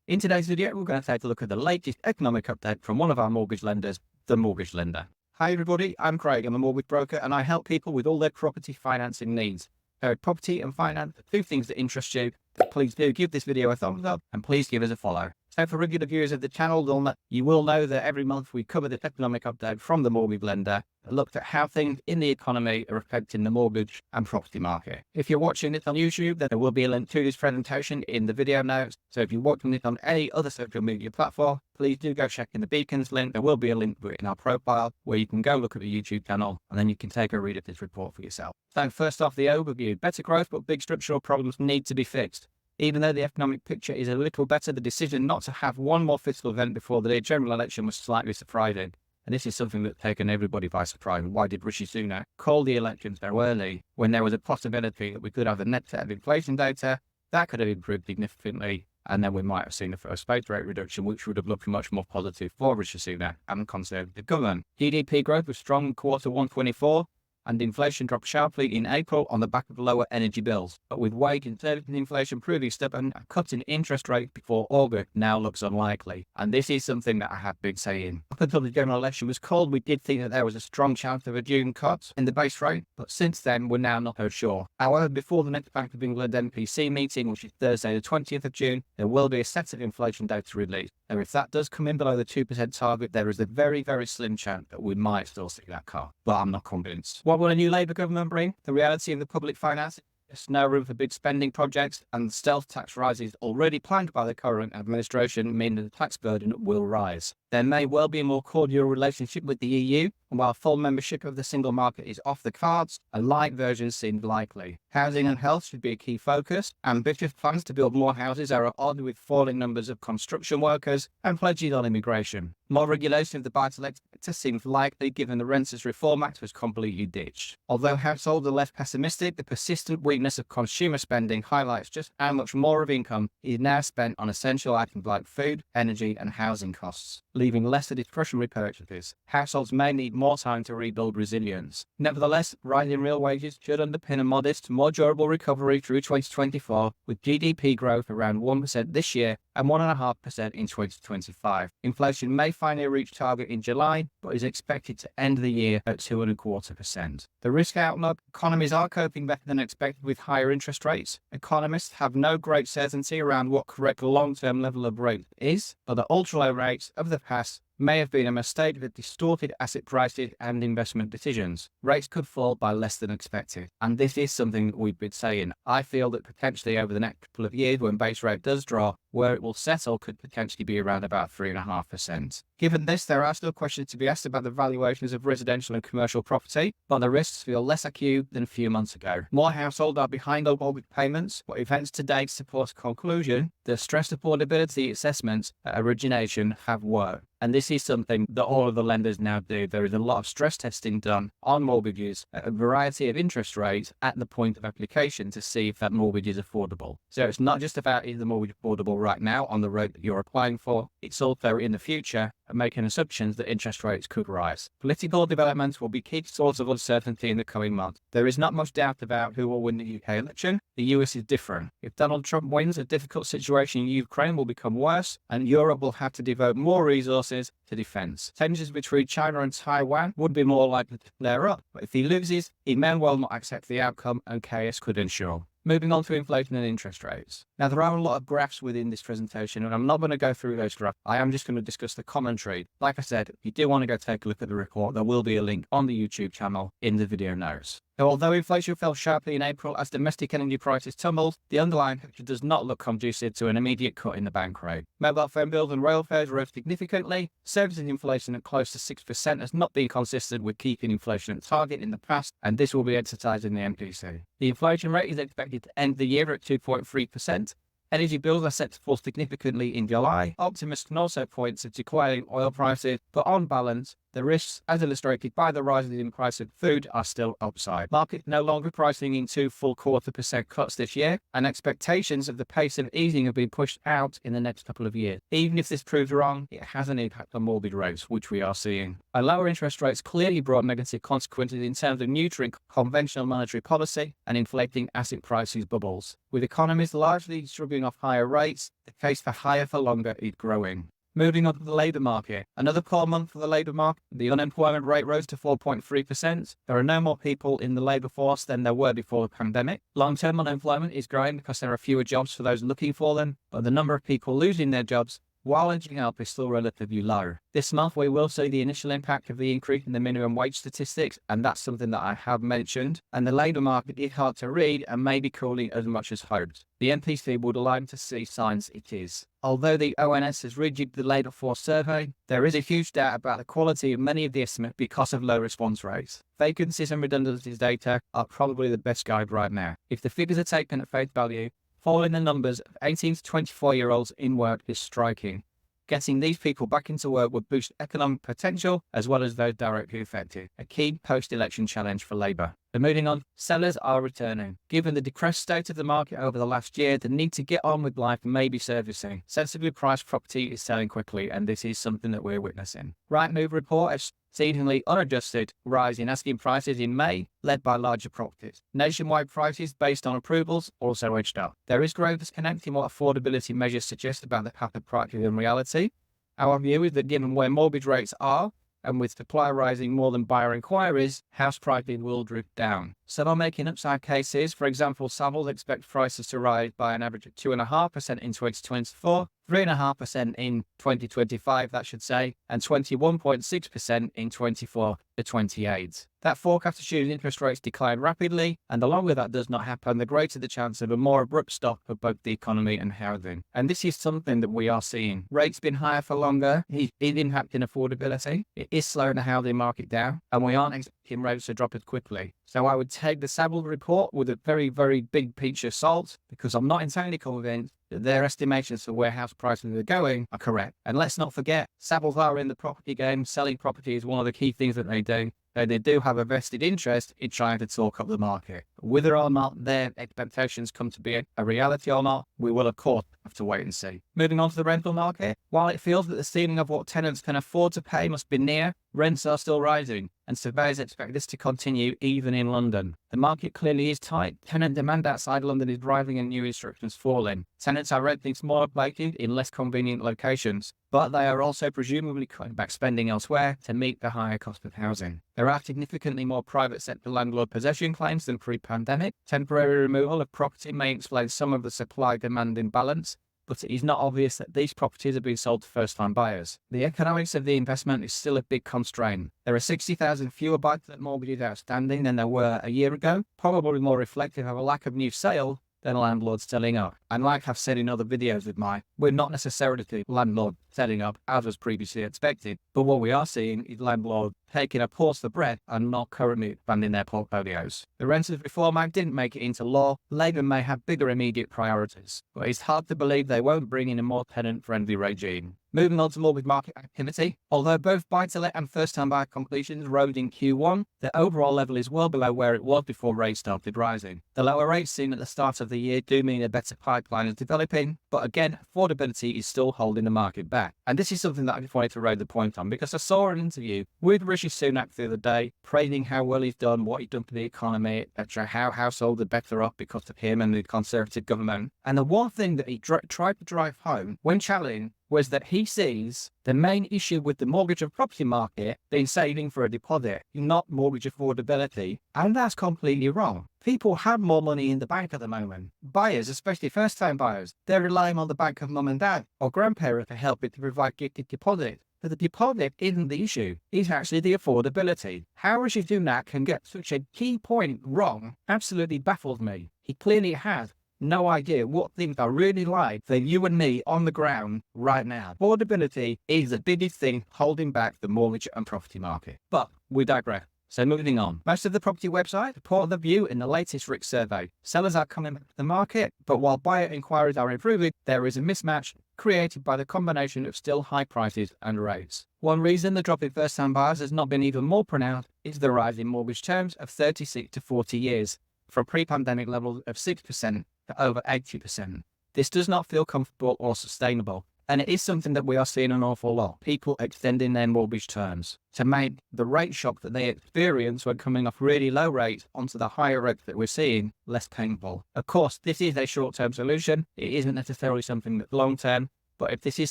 In today's video, we're going to take a look at the latest economic update from one of our mortgage lenders, the Mortgage Lender. Hi everybody, I'm Craig. I'm a mortgage broker and I help people with all their property financing needs. So property and finance are two things that interest you. Please do give this video a thumbs up and please give us a follow. So for regular viewers of the channel, you will know that every month we cover the economic update from the Mortgage Lender, looked at how things in the economy are affecting the mortgage and property market. If you're watching this on YouTube, then there will be a link to this presentation in the video notes. So if you're watching this on any other social media platform, please do go check in the beacons link. There will be a link in our profile where you can go look at the YouTube channel and then you can take a read of this report for yourself. So first off, the overview. Better growth, but big structural problems need to be fixed. Even though the economic picture is a little better, the decision not to have one more fiscal event before the general election was slightly surprising. And this is something that's taken everybody by surprise. Why did Rishi Sunak call the elections so early when there was a possibility that we could have a net set of inflation data that could have improved significantly, and then we might have seen the first base rate reduction, which would have looked much more positive for Rishi Sunak and the Conservative government. GDP growth was strong in quarter 124, and inflation dropped sharply in April on the back of lower energy bills. But with wage and services inflation proving stubborn, a cut in interest rates before August now looks unlikely. And this is something that I have been saying. Up until the general election was called, we did think that there was a strong chance of a June cut in the base rate, but since then we're now not so sure. However, before the next Bank of England MPC meeting, which is Thursday the 20th of June, there will be a set of inflation data released. And if that does come in below the 2% target, there is a very, very slim chance that we might still see that cut. But I'm not convinced. What will a new Labour government bring? The reality of the public finance. There's no room for big spending projects, and the stealth tax rises already planned by the current administration mean that the tax burden will rise. There may well be a more cordial relationship with the EU, and while full membership of the single market is off the cards, a light version seems likely. Housing and health should be a key focus. Ambitious plans to build more houses are at odds with falling numbers of construction workers and pledges on immigration. More regulation of the buy-to-let sector seems likely given the Renters Reform Act was completely ditched. Although households are less pessimistic, the persistent weakness of consumer spending highlights just how much more of income is now spent on essential items like food, energy and housing costs, leaving less for discretionary purchases. Households may need more time to rebuild resilience. Nevertheless, rising real wages should underpin a modest, more durable recovery through 2024, with GDP growth around 1% this year and 1.5% in 2025. Inflation may finally reach target in July, but is expected to end the year at 2.25%. The risk outlook: economies are coping better than expected with higher interest rates. Economists have no great certainty around what correct long-term level of rate is, but the ultra-low rates of the past may have been a mistake that distorted asset prices and investment decisions. Rates could fall by less than expected. And this is something that we've been saying. I feel that potentially over the next couple of years, when base rate does drop, where it will settle could potentially be around about 3.5%. Given this, there are still questions to be asked about the valuations of residential and commercial property, but the risks feel less acute than a few months ago. More households are behind on mortgage payments, but events to date support a conclusion that stress affordability assessments at origination have worked. And this is something that all of the lenders now do. There is a lot of stress testing done on mortgages at a variety of interest rates at the point of application to see if that mortgage is affordable. So it's not just about is the mortgage affordable right now on the rate that you're applying for, it's also in the future and making assumptions that interest rates could rise. Political developments will be key source of uncertainty in the coming months. There is not much doubt about who will win the UK election. The US is different. If Donald Trump wins, a difficult situation in Ukraine will become worse, and Europe will have to devote more resources to defense. Tensions between China and Taiwan would be more likely to flare up, but if he loses, he may well not accept the outcome and chaos could ensue. Moving on to inflation and interest rates. Now, there are a lot of graphs within this presentation, and I'm not going to go through those graphs. I am just going to discuss the commentary. Like I said, if you do want to go take a look at the report, there will be a link on the YouTube channel in the video notes. Now, although inflation fell sharply in April as domestic energy prices tumbled, the underlying picture does not look conducive to an immediate cut in the bank rate. Mobile phone bills and rail fares rose significantly. Services inflation at close to 6% has not been consistent with keeping inflation at target in the past, and this will be exercised in the MPC. The inflation rate is expected to end the year at 2.3%. Energy bills are set to fall significantly in July. Optimists can also point to declining oil prices, but on balance, The risks, as illustrated by the rises in price of food, are still upside. Market no longer pricing in 2 full 0.25% cuts this year, and expectations of the pace of easing have been pushed out in the next couple of years. Even if this proves wrong, it has an impact on mortgage rates, which we are seeing. And lower interest rates clearly brought negative consequences in terms of neutering conventional monetary policy and inflating asset prices bubbles. With economies largely shrugging off higher rates, the case for higher for longer is growing. Moving on to the labour market. Another poor month for the labour market. The unemployment rate rose to 4.3%. There are no more people in the labour force than there were before the pandemic. Long-term unemployment is growing because there are fewer jobs for those looking for them, but the number of people losing their jobs while edging up is still relatively low. This month we will see the initial impact of the increase in the minimum wage statistics, and that's something that I have mentioned. And the labour market is hard to read and may be cooling as much as hoped. The MPC would like to see signs it is. Although the ONS has rejigged the labour force survey, there is a huge doubt about the quality of many of the estimates because of low response rates. Vacancies and redundancies data are probably the best guide right now. If the figures are taken at face value, falling the numbers of 18 to 24-year-olds in work is striking. Getting these people back into work would boost economic potential as well as those directly affected, a key post-election challenge for Labour. But moving on, sellers are returning. Given the depressed state of the market over the last year, the need to get on with life may be surfacing. Sensibly priced property is selling quickly, and this is something that we're witnessing. Rightmove report a seasonally unadjusted rise in asking prices in May, led by larger properties. Nationwide prices based on approvals also edged up. There is growth disconnect in what affordability measures suggest about the path of prices in reality. Our view is that given where mortgage rates are, and with supply rising more than buyer inquiries, house prices will drift down. Some are making upside cases. For example, Savills expect prices to rise by an average of 2.5% in 2024, 3.5% in 2025, that should say, and 21.6% in 24 to 28. That forecast assumes interest rates decline rapidly, and the longer that does not happen, the greater the chance of a more abrupt stop for both the economy and housing. And this is something that we are seeing. Rates been higher for longer, it is impacting affordability, it is slowing the housing market down, and we aren't expecting rates to drop as quickly. So I would take the Savills report with a very, very big pinch of salt, because I'm not entirely convinced that their estimations for where house prices are going are correct. And let's not forget, Savills are in the property game. Selling property is one of the key things that they do. So they do have a vested interest in trying to talk up the market. Whether or not their expectations come to be a reality or not, we will of course have to wait and see. Moving on to the rental market, while it feels that the ceiling of what tenants can afford to pay must be near, rents are still rising, and surveyors expect this to continue even in London. The market clearly is tight. Tenant demand outside London is rising and new instructions falling. Tenants are renting smaller places in less convenient locations, but they are also presumably cutting back spending elsewhere to meet the higher cost of housing. There are significantly more private sector landlord possession claims than pre-pandemic. Temporary removal of property may explain some of the supply-demand imbalance, but it is not obvious that these properties are being sold to first-time buyers. The economics of the investment is still a big constraint. There are 60,000 fewer buy-to-let mortgages outstanding than there were a year ago, probably more reflective of a lack of new sale than landlords selling up. And like I've said in other videos with we're not necessarily the landlord selling up as was previously expected, but what we are seeing is landlords taking a pause for breath and not currently expanding their portfolios. The Renters Reform Act didn't make it into law. Labour may have bigger immediate priorities, but it's hard to believe they won't bring in a more tenant-friendly regime. Moving on to mortgage market activity, although both buy-to-let and first-time buyer completions rose in Q1, the overall level is well below where it was before rates started rising. The lower rates seen at the start of the year do mean a better pipeline is developing, but again, affordability is still holding the market back. And this is something that I just wanted to raise the point on, because I saw an interview with Rishi Sunak the other day, praising how well he's done, what he's done for the economy, etc., how households are better off because of him and the Conservative government. And the one thing that he tried to drive home when challenged was that he sees the main issue with the mortgage and property market being saving for a deposit, not mortgage affordability. And that's completely wrong. People have more money in the bank at the moment. Buyers, especially first-time buyers, they're relying on the bank of mum and dad or grandparents to help it to provide gifted deposit. But the deposit isn't the issue. It's actually the affordability. How Rishi Sunak can get such a key point wrong absolutely baffles me. He clearly has no idea what things are really like for you and me on the ground right now. Affordability is the biggest thing holding back the mortgage and property market. But we digress. So moving on. Most of the property websites support the view in the latest RIC survey. Sellers are coming back to the market, but while buyer inquiries are improving, there is a mismatch created by the combination of still high prices and rates. One reason the drop in first-time buyers has not been even more pronounced is the rise in mortgage terms of 36 to 40 years, from pre-pandemic levels of 6% to over 80%. This does not feel comfortable or sustainable, and it is something that we are seeing an awful lot, people extending their mortgage terms to make the rate shock that they experience when coming off really low rates onto the higher rates that we're seeing less painful. Of course, this is a short-term solution. It isn't necessarily something that's long-term, but if this is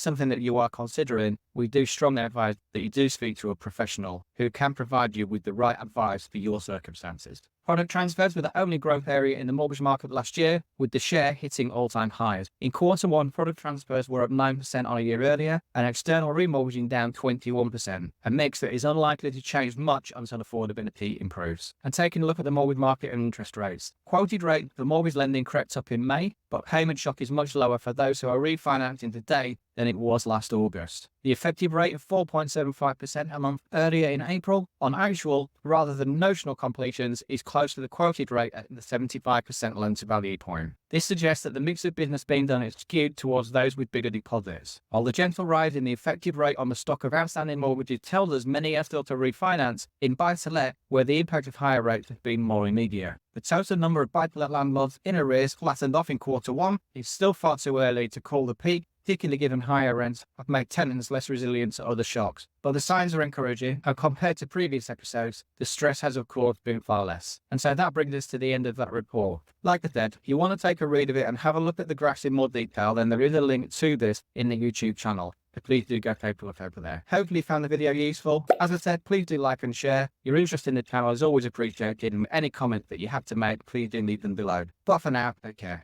something that you are considering, we do strongly advise that you do speak to a professional who can provide you with the right advice for your circumstances. Product transfers were the only growth area in the mortgage market last year, with the share hitting all-time highs. In Q1, product transfers were up 9% on a year earlier, and external remortgaging down 21%, a mix that is unlikely to change much until affordability improves. And taking a look at the mortgage market and interest rates. Quoted rate for mortgage lending crept up in May, but payment shock is much lower for those who are refinancing today than it was last August. The effective rate of 4.75% a month earlier in April on actual rather than notional completions is close to the quoted rate at the 75% loan-to-value point. This suggests that the mix of business being done is skewed towards those with bigger deposits. While the gentle rise in the effective rate on the stock of outstanding mortgages tells us many are still to refinance, in buy-to-let, where the impact of higher rates has been more immediate. The total number of buy-to-let landlords in arrears flattened off in Q1. It's still far too early to call the peak, particularly given higher rents have made tenants less resilient to other shocks. But the signs are encouraging, and compared to previous episodes, the stress has of course been far less. And so that brings us to the end of that report. Like I said, if you want to take a read of it and have a look at the graphs in more detail, then there is a link to this in the YouTube channel. So please do go take a look over there. Hopefully you found the video useful. As I said, please do like and share. Your interest in the channel is always appreciated, and any comments that you have to make, please do leave them below. But for now, take care.